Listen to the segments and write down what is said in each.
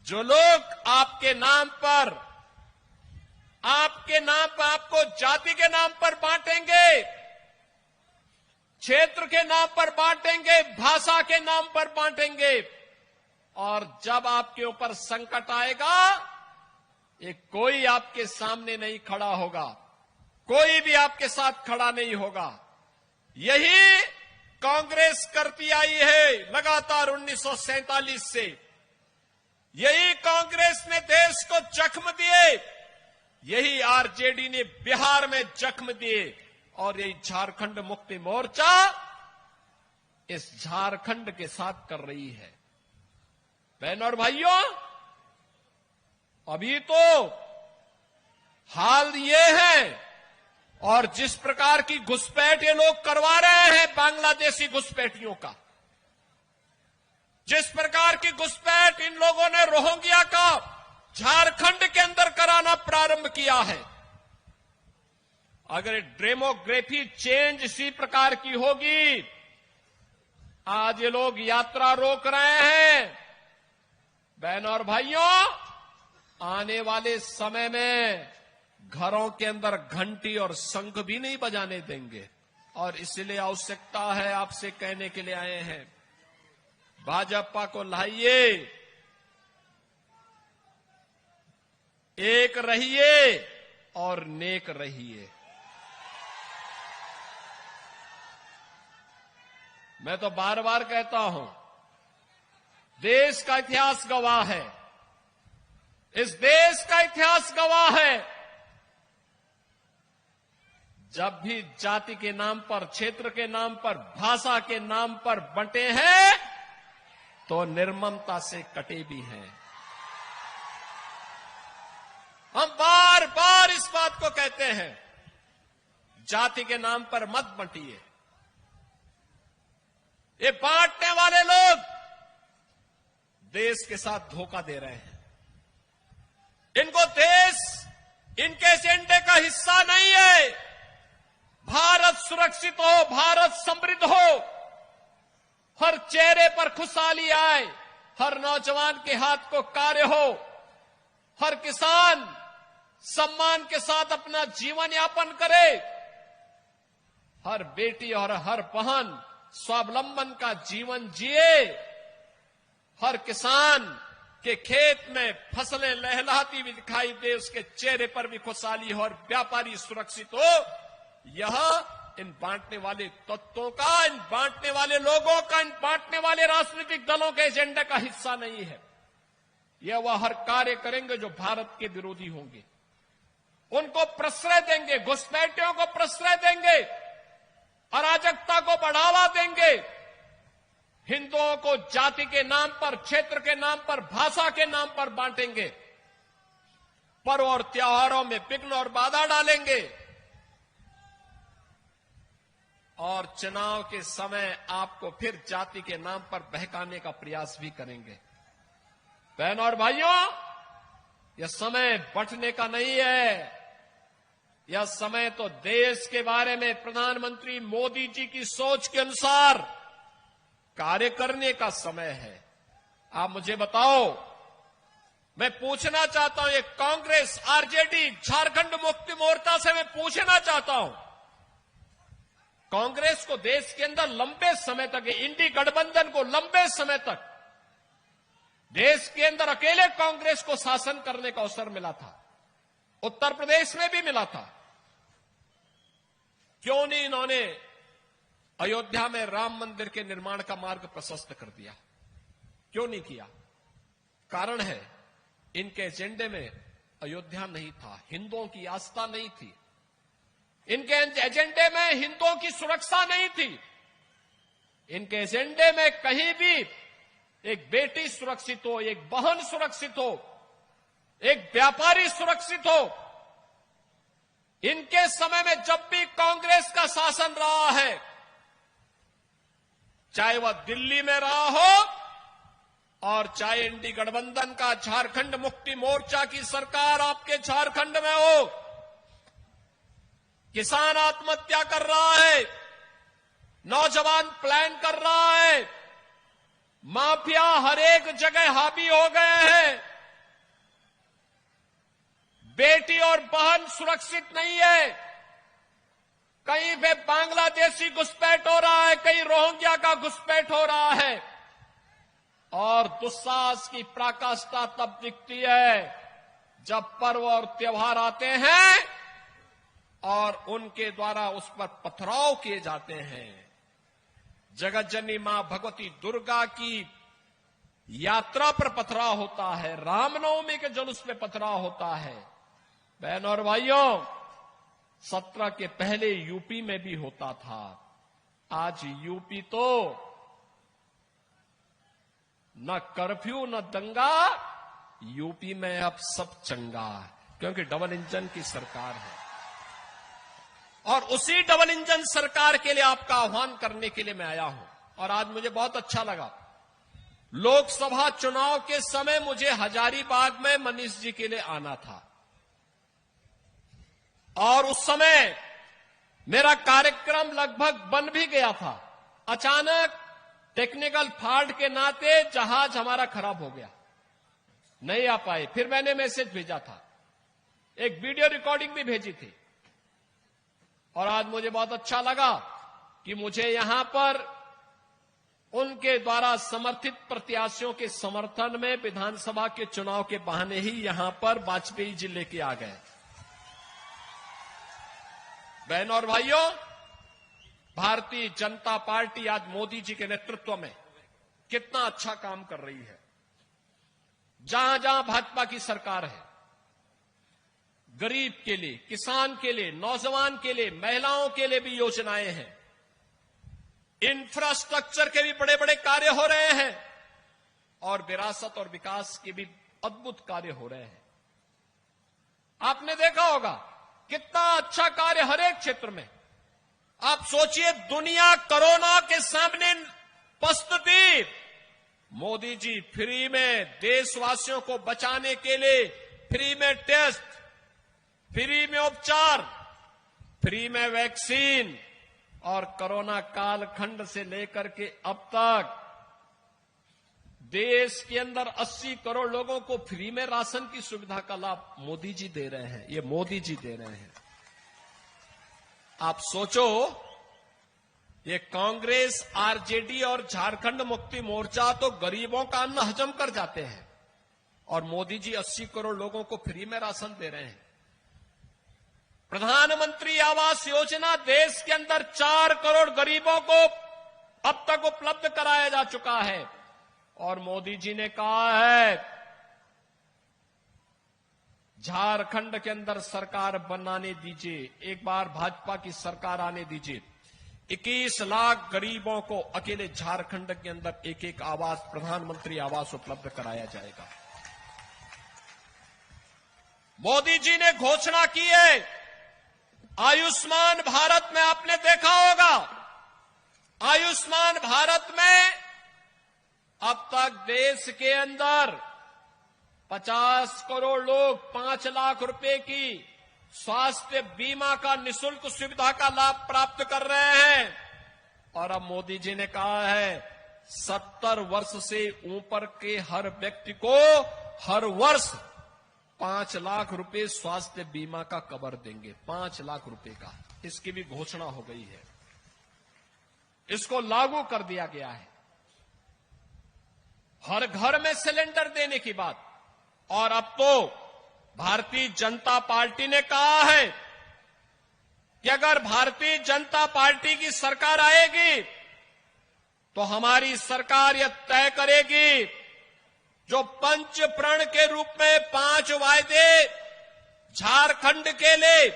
जो लोग आपके नाम पर आपको जाति के नाम पर बांटेंगे, क्षेत्र के नाम पर बांटेंगे, भाषा के नाम पर बांटेंगे, और जब आपके ऊपर संकट आएगा, ये कोई आपके सामने नहीं खड़ा होगा, कोई भी आपके साथ खड़ा नहीं होगा। यही कांग्रेस करती आई है लगातार 1947 से। यही कांग्रेस ने देश को जख्म दिए, यही आरजेडी ने बिहार में जख्म दिए, और यही झारखंड मुक्ति मोर्चा इस झारखंड के साथ कर रही है। बहनों और भाइयों, अभी तो हाल ये है, और जिस प्रकार की घुसपैठ ये लोग करवा रहे हैं बांग्लादेशी घुसपैठियों का, जिस प्रकार की घुसपैठ इन लोगों ने रोहिंग्या का झारखंड के अंदर कराना प्रारंभ किया है, अगर डेमोग्राफी चेंज इसी प्रकार की होगी, आज ये लोग यात्रा रोक रहे हैं। बहनों और भाइयों, आने वाले समय में घरों के अंदर घंटी और शंख भी नहीं बजाने देंगे, और इसलिए आवश्यकता है, आपसे कहने के लिए आए हैं, भाजपा को लाइए, एक रहिए और नेक रहिए। मैं तो बार बार कहता हूं, देश का इतिहास गवाह है, इस देश का इतिहास गवाह है, जब भी जाति के नाम पर, क्षेत्र के नाम पर, भाषा के नाम पर बंटे हैं, तो निर्ममता से कटे भी हैं। हम बार बार इस बात को कहते हैं, जाति के नाम पर मत बंटिए। ये बांटने वाले लोग देश के साथ धोखा दे रहे हैं। इनको देश इनके एजेंडे का हिस्सा नहीं है। भारत सुरक्षित हो, भारत समृद्ध हो, हर चेहरे पर खुशहाली आए, हर नौजवान के हाथ को कार्य हो, हर किसान सम्मान के साथ अपना जीवन यापन करे, हर बेटी और हर बहन स्वावलंबन का जीवन जिए, हर किसान के खेत में फसलें लहलहाती हुई दिखाई दे, उसके चेहरे पर भी खुशहाली हो, और व्यापारी सुरक्षित हो। यह इन बांटने वाले तत्वों का, इन बांटने वाले लोगों का, इन बांटने वाले राजनीतिक दलों के एजेंडे का हिस्सा नहीं है। यह वह हर कार्य करेंगे जो भारत के विरोधी होंगे, उनको प्रश्रय देंगे, घुसपैठियों को प्रश्रय देंगे, अराजकता को बढ़ावा देंगे, हिंदुओं को जाति के नाम पर, क्षेत्र के नाम पर, भाषा के नाम पर बांटेंगे, पर्व और त्योहारों में विघ्न और बाधा डालेंगे, और चुनाव के समय आपको फिर जाति के नाम पर बहकाने का प्रयास भी करेंगे। बहनों और भाइयों, यह समय बंटने का नहीं है, यह समय तो देश के बारे में प्रधानमंत्री मोदी जी की सोच के अनुसार कार्य करने का समय है। आप मुझे बताओ, मैं पूछना चाहता हूं, ये कांग्रेस, आरजेडी, झारखंड मुक्ति मोर्चा से मैं पूछना चाहता हूं, कांग्रेस को देश के अंदर लंबे समय तक, इंडी गठबंधन को लंबे समय तक देश के अंदर अकेले कांग्रेस को शासन करने का अवसर मिला था, उत्तर प्रदेश में भी मिला था। क्यों नहीं इन्होंने अयोध्या में राम मंदिर के निर्माण का मार्ग प्रशस्त कर दिया? क्यों नहीं किया? कारण है, इनके एजेंडे में अयोध्या नहीं था, हिंदुओं की आस्था नहीं थी, इनके एजेंडे में हिंदुओं की सुरक्षा नहीं थी, इनके एजेंडे में कहीं भी एक बेटी सुरक्षित हो, एक बहन सुरक्षित हो, एक व्यापारी सुरक्षित हो। इनके समय में जब भी कांग्रेस का शासन रहा है, चाहे वह दिल्ली में रहा हो और चाहे इंडी गठबंधन का झारखंड मुक्ति मोर्चा की सरकार आपके झारखंड में हो, किसान आत्महत्या कर रहा है, नौजवान प्लान कर रहा है, माफिया हर एक जगह हावी हो गए हैं, बेटी और बहन सुरक्षित नहीं है। कहीं पे बांग्लादेशी घुसपैठ हो रहा है, कहीं रोहिंग्या का घुसपैठ हो रहा है। और दुस्साहस की पराकाष्ठा तब दिखती है जब पर्व और त्योहार आते हैं और उनके द्वारा उस पर पथराव किए जाते हैं। जगत जननी मां भगवती दुर्गा की यात्रा पर पथराव होता है, रामनवमी के जुलूस में पथराव होता है। बहनों और भाइयों, 17 के पहले यूपी में भी होता था। आज यूपी तो न कर्फ्यू न दंगा, यूपी में अब सब चंगा, क्योंकि डबल इंजन की सरकार है। और उसी डबल इंजन सरकार के लिए आपका आह्वान करने के लिए मैं आया हूं। और आज मुझे बहुत अच्छा लगा, लोकसभा चुनाव के समय मुझे हजारीबाग में मनीष जी के लिए आना था और उस समय मेरा कार्यक्रम लगभग बन भी गया था। अचानक टेक्निकल फॉल्ट के नाते जहाज हमारा खराब हो गया, नहीं आ पाए। फिर मैंने मैसेज भेजा था, एक वीडियो रिकॉर्डिंग भी भेजी थी। और आज मुझे बहुत अच्छा लगा कि मुझे यहां पर उनके द्वारा समर्थित प्रत्याशियों के समर्थन में विधानसभा के चुनाव के बहाने ही यहां पर वाजपेयी जी लेके आ गए। बहनों और भाइयों, भारतीय जनता पार्टी आज मोदी जी के नेतृत्व में कितना अच्छा काम कर रही है। जहां जहां भाजपा की सरकार है, गरीब के लिए, किसान के लिए, नौजवान के लिए, महिलाओं के लिए भी योजनाएं हैं। इंफ्रास्ट्रक्चर के भी बड़े बड़े कार्य हो रहे हैं और विरासत और विकास के भी अद्भुत कार्य हो रहे हैं। आपने देखा होगा कितना अच्छा कार्य हर एक क्षेत्र में। आप सोचिए, दुनिया कोरोना के सामने पस्त थी, मोदी जी फ्री में देशवासियों को बचाने के लिए फ्री में टेस्ट, फ्री में उपचार, फ्री में वैक्सीन और कोरोना कालखंड से लेकर के अब तक देश के अंदर 80 करोड़ लोगों को फ्री में राशन की सुविधा का लाभ मोदी जी दे रहे हैं। ये मोदी जी दे रहे हैं। आप सोचो, ये कांग्रेस, आरजेडी और झारखंड मुक्ति मोर्चा तो गरीबों का अन्न हजम कर जाते हैं और मोदी जी 80 करोड़ लोगों को फ्री में राशन दे रहे हैं। प्रधानमंत्री आवास योजना देश के अंदर 4 करोड़ गरीबों को अब तक उपलब्ध कराया जा चुका है और मोदी जी ने कहा है झारखंड के अंदर सरकार बनाने दीजिए, एक बार भाजपा की सरकार आने दीजिए। 21 लाख गरीबों को अकेले झारखंड के अंदर एक एक आवास, प्रधानमंत्री आवास उपलब्ध कराया जाएगा। मोदी जी ने घोषणा की है आयुष्मान भारत में, आपने देखा होगा आयुष्मान भारत में अब तक देश के अंदर 50 करोड़ लोग 5 लाख रुपए की स्वास्थ्य बीमा का निःशुल्क सुविधा का लाभ प्राप्त कर रहे हैं। और अब मोदी जी ने कहा है 70 वर्ष से ऊपर के हर व्यक्ति को हर वर्ष 5 लाख रुपए स्वास्थ्य बीमा का कवर देंगे। 5 लाख रुपए का, इसकी भी घोषणा हो गई है। इसको लागू कर दिया गया है। हर घर में सिलेंडर देने की बात। और अब तो भारतीय जनता पार्टी ने कहा है कि अगर भारतीय जनता पार्टी की सरकार आएगी तो हमारी सरकार यह तय करेगी जो पंच प्रण के रूप में 5 वायदे झारखंड के लिए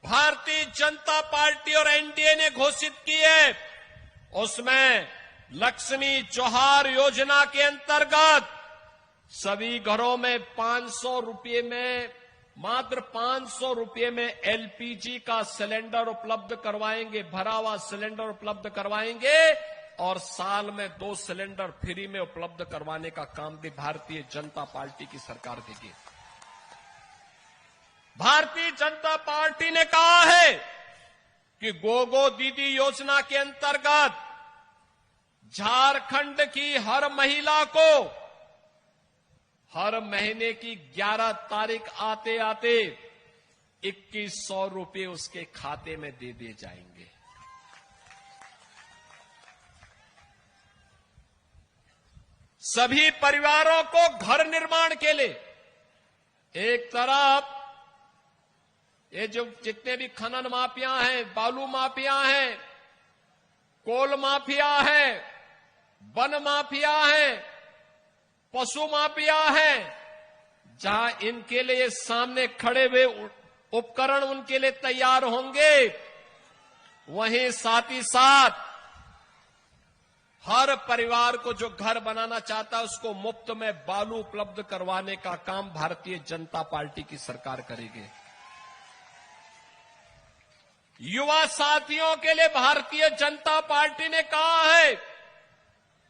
भारतीय जनता पार्टी और एनडीए ने घोषित किए, उसमें लक्ष्मी जोहार योजना के अंतर्गत सभी घरों में 500 रुपये में, मात्र 500 रुपये में एलपीजी का सिलेंडर उपलब्ध करवाएंगे, भरा हुआ सिलेंडर उपलब्ध करवाएंगे और साल में 2 सिलेंडर फ्री में उपलब्ध करवाने का काम भी भारतीय जनता पार्टी की सरकार देगी। भारतीय जनता पार्टी ने कहा है कि गोगो दीदी योजना के अंतर्गत झारखंड की हर महिला को हर महीने की 11 तारीख आते आते 2100 रुपये उसके खाते में दे दिए जाएंगे। सभी परिवारों को घर निर्माण के लिए एक तरफ ये जो जितने भी खनन माफिया हैं, बालू माफिया हैं, कोल माफिया है, वन माफिया है, पशु माफिया है, जहां इनके लिए सामने खड़े हुए उपकरण उनके लिए तैयार होंगे, वहीं साथ ही साथ हर परिवार को जो घर बनाना चाहता है उसको मुफ्त में बालू उपलब्ध करवाने का काम भारतीय जनता पार्टी की सरकार करेगी। युवा साथियों के लिए भारतीय जनता पार्टी ने कहा है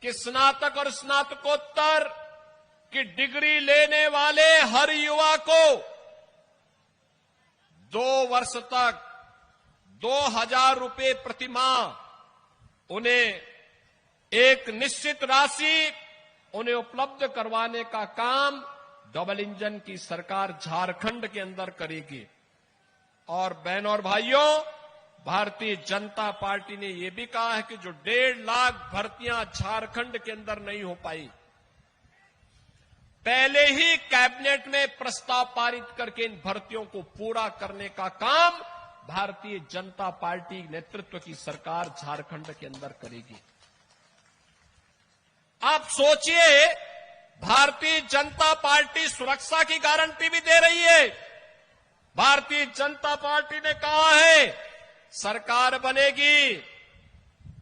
कि स्नातक और स्नातकोत्तर की डिग्री लेने वाले हर युवा को 2 वर्ष तक 2000 रुपये प्रति माह उन्हें एक निश्चित राशि उन्हें उपलब्ध करवाने का काम डबल इंजन की सरकार झारखंड के अंदर करेगी। और बहनों और भाइयों, भारतीय जनता पार्टी ने यह भी कहा है कि जो 1.5 लाख भर्तियां झारखंड के अंदर नहीं हो पाई, पहले ही कैबिनेट में प्रस्ताव पारित करके इन भर्तियों को पूरा करने का काम भारतीय जनता पार्टी नेतृत्व की सरकार झारखंड के अंदर करेगी। आप सोचिए, भारतीय जनता पार्टी सुरक्षा की गारंटी भी दे रही है। भारतीय जनता पार्टी ने कहा है सरकार बनेगी,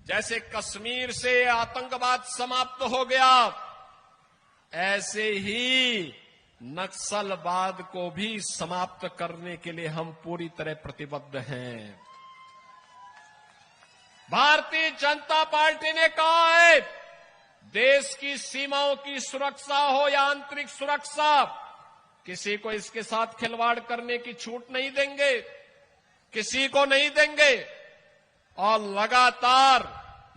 जैसे कश्मीर से आतंकवाद समाप्त हो गया, ऐसे ही नक्सलवाद को भी समाप्त करने के लिए हम पूरी तरह प्रतिबद्ध हैं। भारतीय जनता पार्टी ने कहा है देश की सीमाओं की सुरक्षा हो या आंतरिक सुरक्षा, किसी को इसके साथ खिलवाड़ करने की छूट नहीं देंगे, किसी को नहीं देंगे। और लगातार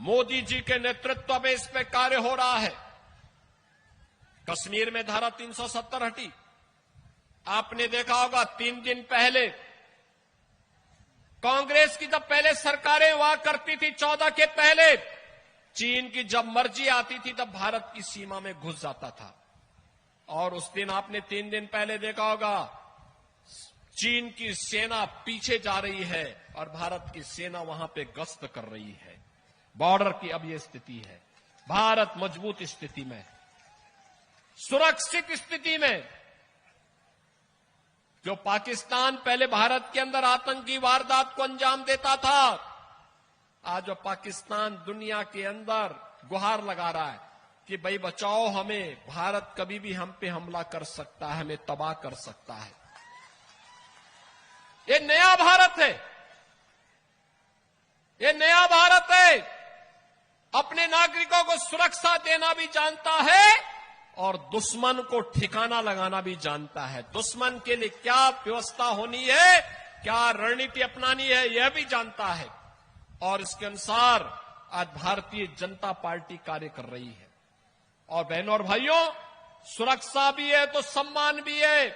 मोदी जी के नेतृत्व में इस पे कार्य हो रहा है। कश्मीर में धारा 370 हटी। आपने देखा होगा 3 दिन पहले कांग्रेस की जब पहले सरकारें हुआ करती थी, 14 के पहले चीन की जब मर्जी आती थी तब भारत की सीमा में घुस जाता था। और उस दिन आपने 3 दिन पहले देखा होगा चीन की सेना पीछे जा रही है और भारत की सेना वहां पे गश्त कर रही है। बॉर्डर की अब यह स्थिति है। भारत मजबूत स्थिति में, सुरक्षित स्थिति में। जो पाकिस्तान पहले भारत के अंदर आतंकी वारदात को अंजाम देता था, आज जो पाकिस्तान दुनिया के अंदर गुहार लगा रहा है कि भाई बचाओ हमें, भारत कभी भी हम पे हमला कर सकता है, हमें तबाह कर सकता है। ये नया भारत है, ये नया भारत है। अपने नागरिकों को सुरक्षा देना भी जानता है और दुश्मन को ठिकाना लगाना भी जानता है। दुश्मन के लिए क्या व्यवस्था होनी है, क्या रणनीति अपनानी है, यह भी जानता है। और इसके अनुसार आज भारतीय जनता पार्टी कार्य कर रही है। और बहनों और भाइयों, सुरक्षा भी है तो सम्मान भी है,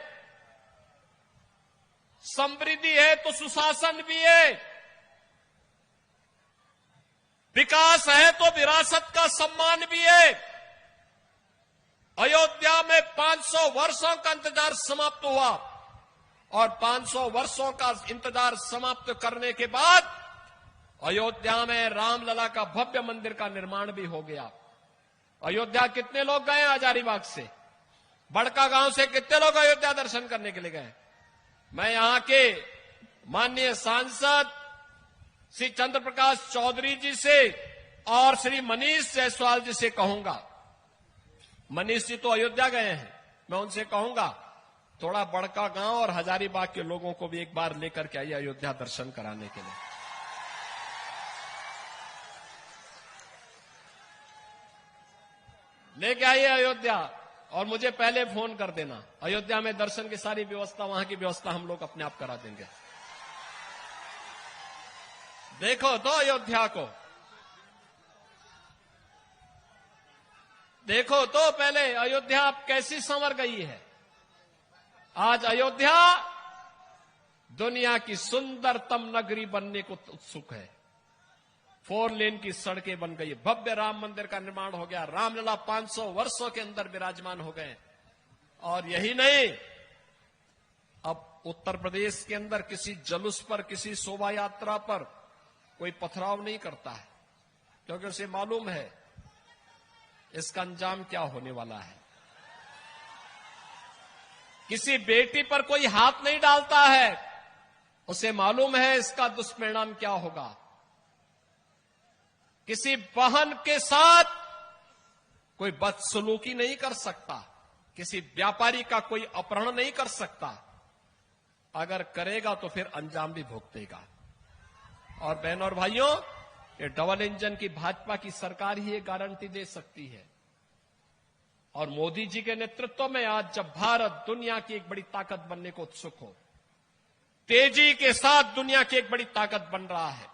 समृद्धि है तो सुशासन भी है, विकास है तो विरासत का सम्मान भी है। अयोध्या में 500 वर्षों का इंतजार समाप्त हुआ और 500 वर्षों का इंतजार समाप्त करने के बाद अयोध्या में रामलला का भव्य मंदिर का निर्माण भी हो गया। अयोध्या कितने लोग गए हजारीबाग से, बड़का गांव से कितने लोग अयोध्या दर्शन करने के लिए गए? मैं यहां के माननीय सांसद श्री चंद्र प्रकाश चौधरी जी से और श्री मनीष जायसवाल जी से कहूंगा, मनीष जी तो अयोध्या गए हैं, मैं उनसे कहूंगा थोड़ा बड़का गांव और हजारीबाग के लोगों को भी एक बार लेकर के आइए अयोध्या दर्शन कराने के लिए। लेके आइए अयोध्या और मुझे पहले फोन कर देना। अयोध्या में दर्शन की सारी व्यवस्था, वहां की व्यवस्था हम लोग अपने आप करा देंगे। देखो तो अयोध्या को, देखो तो पहले अयोध्या अब कैसी संवर गई है। आज अयोध्या दुनिया की सुंदरतम नगरी बनने को उत्सुक है। 4 लेन की सड़कें बन गई, भव्य राम मंदिर का निर्माण हो गया, रामलला 500 वर्षों के अंदर विराजमान हो गए। और यही नहीं, अब उत्तर प्रदेश के अंदर किसी जुलूस पर, किसी शोभा यात्रा पर कोई पथराव नहीं करता है, क्योंकि उसे मालूम है इसका अंजाम क्या होने वाला है। किसी बेटी पर कोई हाथ नहीं डालता है, उसे मालूम है इसका दुष्परिणाम क्या होगा। किसी बहन के साथ कोई बदसलूकी नहीं कर सकता, किसी व्यापारी का कोई अपहरण नहीं कर सकता। अगर करेगा तो फिर अंजाम भी भुगतेगा। और बहनों और भाइयों, ये डबल इंजन की भाजपा की सरकार ही ये गारंटी दे सकती है। और मोदी जी के नेतृत्व में आज जब भारत दुनिया की एक बड़ी ताकत बनने को उत्सुक हो, तेजी के साथ दुनिया की एक बड़ी ताकत बन रहा है,